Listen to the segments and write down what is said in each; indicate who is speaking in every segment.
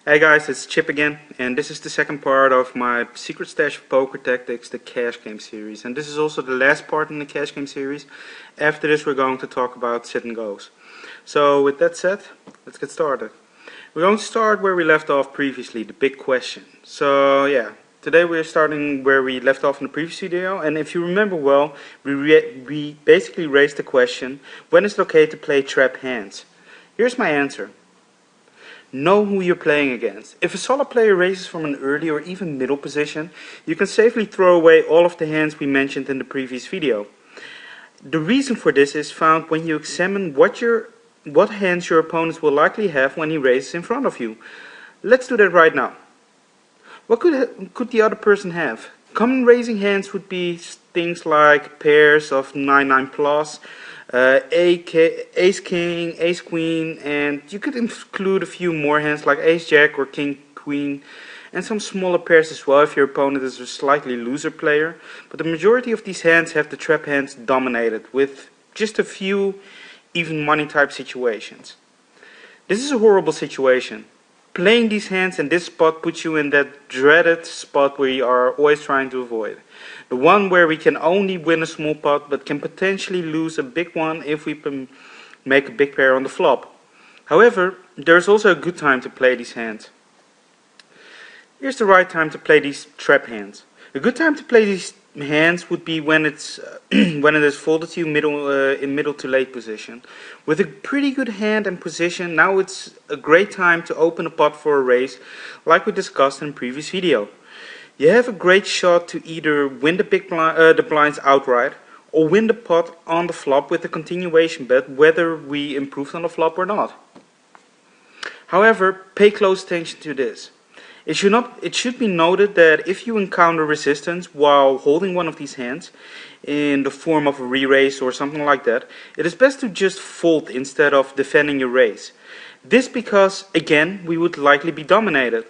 Speaker 1: Hey guys, it's Chip again, and this is the second part of my Secret Stash of Poker Tactics, the Cash Game series. And this is also the last part in the Cash Game series. After this we're going to talk about sit and goes. So with that said, let's get started. We're going to start where we left off previously, the big question. So yeah, today we're starting where we left off in the previous video, and if you remember well, we basically raised the question, when is it okay to play trap hands? Here's my answer. Know who you're playing against. If a solid player raises from an early or even middle position, you can safely throw away all of the hands we mentioned in the previous video. The reason for this is found when you examine what hands your opponents will likely have when he raises in front of you. Let's do that right now. What could the other person have? Common raising hands would be things like pairs of 9-9 plus, ace king, ace queen, and you could include a few more hands like ace jack or king queen, and some smaller pairs as well if your opponent is a slightly looser player. But the majority of these hands have the trap hands dominated, with just a few even money type situations. This is a horrible situation. Playing these hands in this spot puts you in that dreaded spot where you are always trying to avoid. The one where we can only win a small pot but can potentially lose a big one if we make a big pair on the flop. However, there's also a good time to play these hands. Here's the right time to play these trap hands. A good time to play these hands would be when it's when it is folded to you in middle to late position. With a pretty good hand and position, now it's a great time to open a pot for a raise, like we discussed in the previous video. You have a great shot to either win the blinds outright or win the pot on the flop with a continuation bet, whether we improved on the flop or not. However, pay close attention to this. It should be noted that if you encounter resistance while holding one of these hands, in the form of a re-raise or something like that, it is best to just fold instead of defending your raise. This because, again, we would likely be dominated.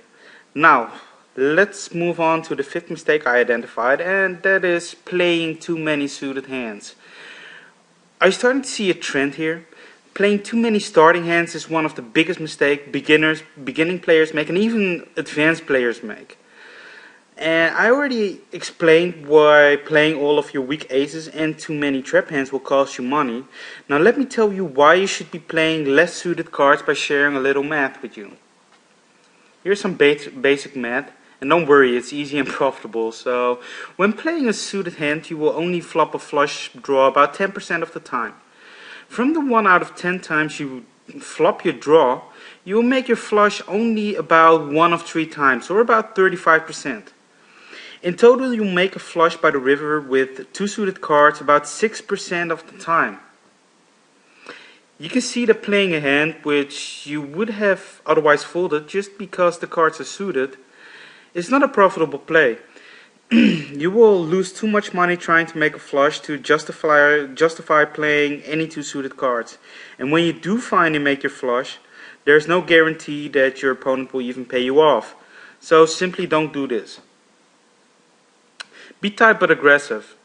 Speaker 1: Now, let's move on to the fifth mistake I identified, and that is playing too many suited hands. Are you starting to see a trend here? Playing too many starting hands is one of the biggest mistakes beginning players make, and even advanced players make. And I already explained why playing all of your weak aces and too many trap hands will cost you money. Now let me tell you why you should be playing less suited cards by sharing a little math with you. Here's some basic math, and don't worry, it's easy and profitable. So when playing a suited hand, you will only flop a flush draw about 10% of the time. From the 1 out of 10 times you flop your draw, you will make your flush only about 1 of 3 times, or about 35%. In total, you'll make a flush by the river with 2 suited cards about 6% of the time. You can see that playing a hand which you would have otherwise folded just because the cards are suited is not a profitable play. You will lose too much money trying to make a flush to justify playing any 2 suited cards. And when you do finally make your flush, there's no guarantee that your opponent will even pay you off. So simply don't do this. Be tight but aggressive.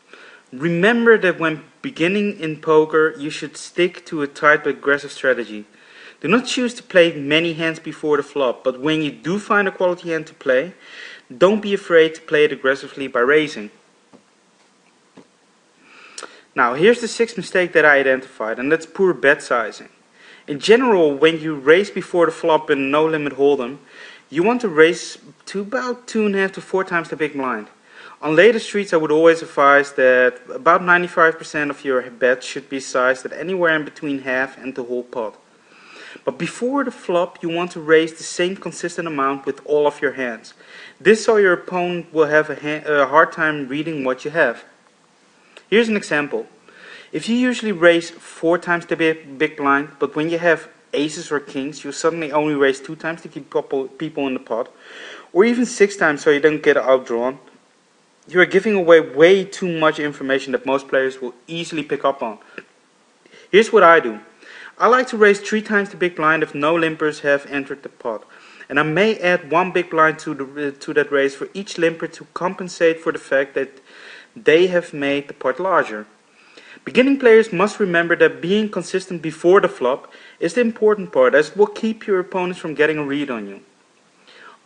Speaker 1: Remember that when beginning in poker, you should stick to a tight but aggressive strategy. Do not choose to play many hands before the flop, but when you do find a quality hand to play, don't be afraid to play it aggressively by raising. Now here's the sixth mistake that I identified, and that's poor bet sizing. In general, when you raise before the flop in no limit hold'em, you want to raise to about 2.5 to 4 times the big blind. On later streets, I would always advise that about 95% of your bets should be sized at anywhere in between half and the whole pot. But before the flop, you want to raise the same consistent amount with all of your hands. This so your opponent will have a hard time reading what you have. Here's an example. If you usually raise 4 times the big blind, but when you have aces or kings, you suddenly only raise 2 times to keep people in the pot, or even 6 times so you don't get outdrawn, you are giving away way too much information that most players will easily pick up on. Here's what I do. I like to raise 3 times the big blind if no limpers have entered the pot. And I may add 1 big blind to that raise for each limper to compensate for the fact that they have made the pot larger. Beginning players must remember that being consistent before the flop is the important part, as it will keep your opponents from getting a read on you.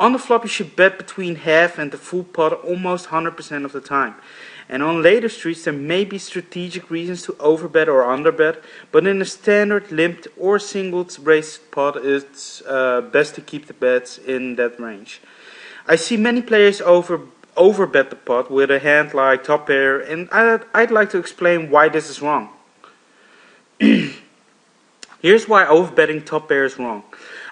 Speaker 1: On the flop you should bet between half and the full pot almost 100% of the time. And on later streets there may be strategic reasons to overbet or underbet, but in a standard, limped or singled race pot it's best to keep the bets in that range. I see many players overbet the pot with a hand like top pair, and I'd like to explain why this is wrong. Here's why overbetting top pair is wrong.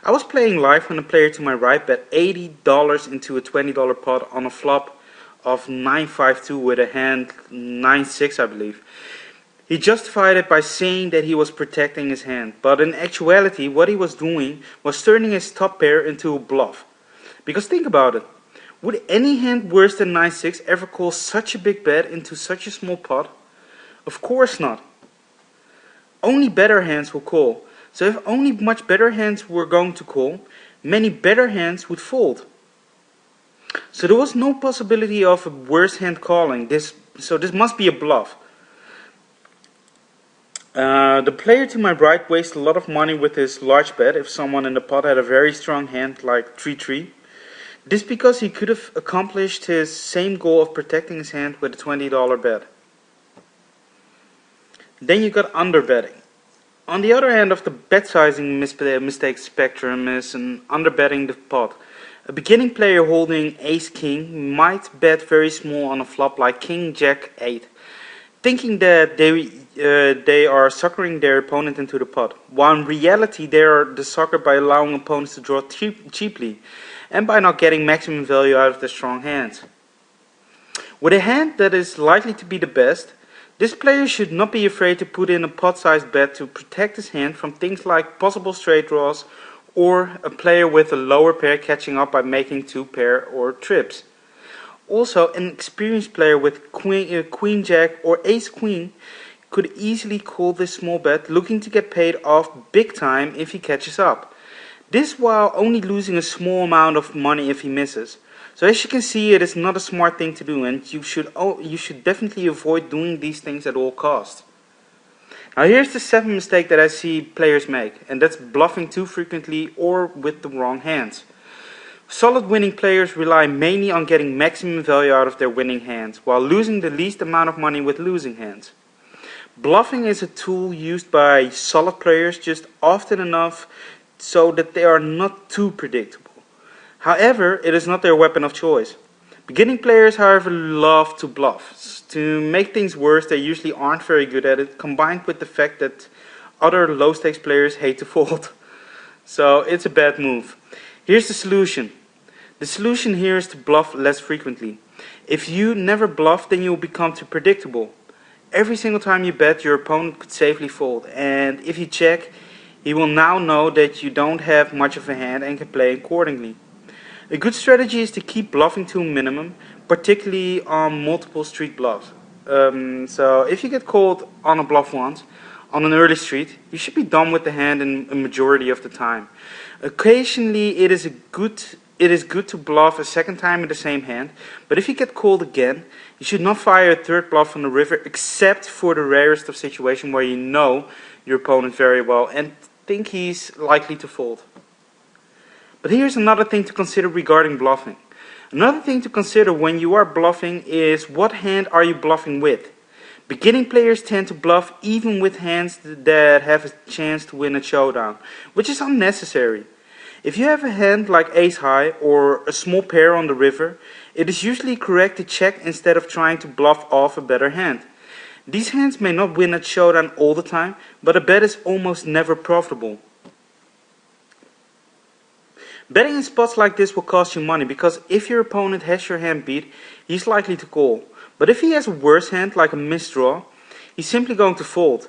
Speaker 1: I was playing live when a player to my right bet $80 into a $20 pot on a flop of 9-5-2 with a hand 9-6, I believe. He justified it by saying that he was protecting his hand, but in actuality what he was doing was turning his top pair into a bluff. Because think about it, would any hand worse than 9-6 ever call such a big bet into such a small pot? Of course not. Only better hands will call. So if only much better hands were going to call, many better hands would fold. So there was no possibility of a worse hand calling. So this must be a bluff. The player to my right wasted a lot of money with his large bet if someone in the pot had a very strong hand like 3-3. This because he could have accomplished his same goal of protecting his hand with a $20 bet. Then you got underbetting. On the other end of the bet sizing mistake spectrum is an underbetting the pot. A beginning player holding ace-king might bet very small on a flop like king-jack-8, thinking that they are suckering their opponent into the pot, while in reality they are the sucker by allowing opponents to draw cheaply and by not getting maximum value out of their strong hands. With a hand that is likely to be the best, this player should not be afraid to put in a pot-sized bet to protect his hand from things like possible straight draws or a player with a lower pair catching up by making two pair or trips. Also, an experienced player with queen-jack or ace-queen could easily call this small bet, looking to get paid off big time if he catches up. This while only losing a small amount of money if he misses. So as you can see, it is not a smart thing to do, and you should definitely avoid doing these things at all costs. Now here's the 7th mistake that I see players make, and that's bluffing too frequently or with the wrong hands. Solid winning players rely mainly on getting maximum value out of their winning hands, while losing the least amount of money with losing hands. Bluffing is a tool used by solid players just often enough so that they are not too predictable. However, it is not their weapon of choice. Beginning players, however, love to bluff. To make things worse, they usually aren't very good at it, combined with the fact that other low-stakes players hate to fold. So it's a bad move. Here's the solution. The solution here is to bluff less frequently. If you never bluff, then you'll become too predictable. Every single time you bet, your opponent could safely fold, and if you check, he will now know that you don't have much of a hand and can play accordingly. A good strategy is to keep bluffing to a minimum, particularly on multiple street bluffs. So if you get called on a bluff once, on an early street, you should be done with the hand in a majority of the time. Occasionally it is good to bluff a second time in the same hand, but if you get called again, you should not fire a third bluff on the river except for the rarest of situations where you know your opponent very well and think he's likely to fold. But here's another thing to consider regarding bluffing. Another thing to consider when you are bluffing is what hand are you bluffing with. Beginning players tend to bluff even with hands that have a chance to win a showdown, which is unnecessary. If you have a hand like ace high or a small pair on the river, it is usually correct to check instead of trying to bluff off a better hand. These hands may not win a showdown all the time, but a bet is almost never profitable. Betting in spots like this will cost you money because if your opponent has your hand beat, he's likely to call. But if he has a worse hand like a misdraw, he's simply going to fold.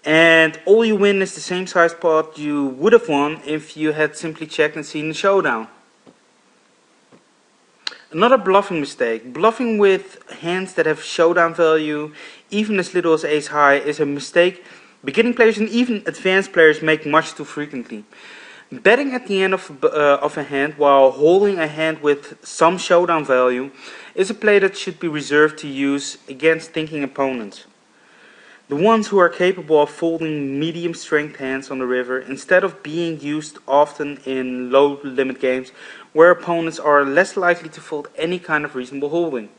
Speaker 1: And all you win is the same size pot you would have won if you had simply checked and seen the showdown. Another bluffing mistake. Bluffing with hands that have showdown value, even as little as ace high, is a mistake beginning players and even advanced players make much too frequently. Betting at the end of a hand while holding a hand with some showdown value is a play that should be reserved to use against thinking opponents. The ones who are capable of folding medium strength hands on the river instead of being used often in low limit games where opponents are less likely to fold any kind of reasonable holding.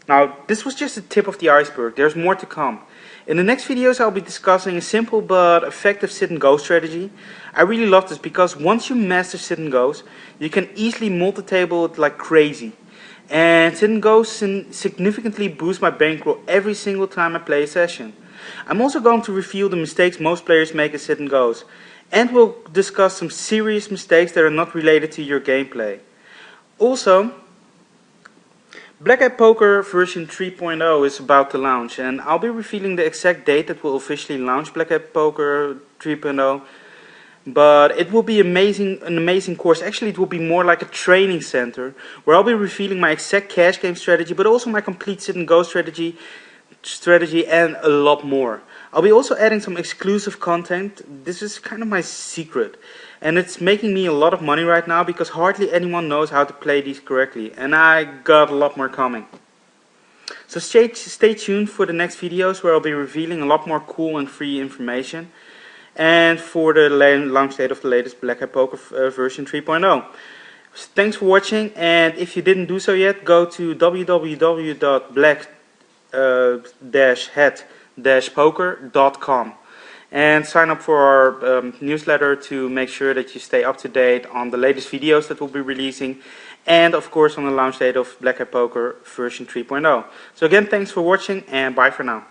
Speaker 1: Now, this was just the tip of the iceberg. There's more to come. In the next videos I'll be discussing a simple but effective sit and go strategy. I really love this because once you master sit and goes, you can easily multi-table it like crazy. And sit and goes significantly boost my bankroll every single time I play a session. I'm also going to reveal the mistakes most players make at sit and goes. And we'll discuss some serious mistakes that are not related to your gameplay. Also, Black Hat Poker version 3.0 is about to launch, and I'll be revealing the exact date that will officially launch Black Hat Poker 3.0. But it will be an amazing course. Actually, it will be more like a training center where I'll be revealing my exact cash game strategy, but also my complete sit and go strategy and a lot more. I'll be also adding some exclusive content. This is kind of my secret, and it's making me a lot of money right now because hardly anyone knows how to play these correctly, and I got a lot more coming. So stay tuned for the next videos where I'll be revealing a lot more cool and free information, and for the launch date of the latest Black Hat Poker version 3.0. Thanks for watching, and if you didn't do so yet, go to www.black-hat-poker.com and sign up for our newsletter to make sure that you stay up to date on the latest videos that we'll be releasing, and of course on the launch date of Black Hat Poker version 3.0. So again, thanks for watching, and bye for now.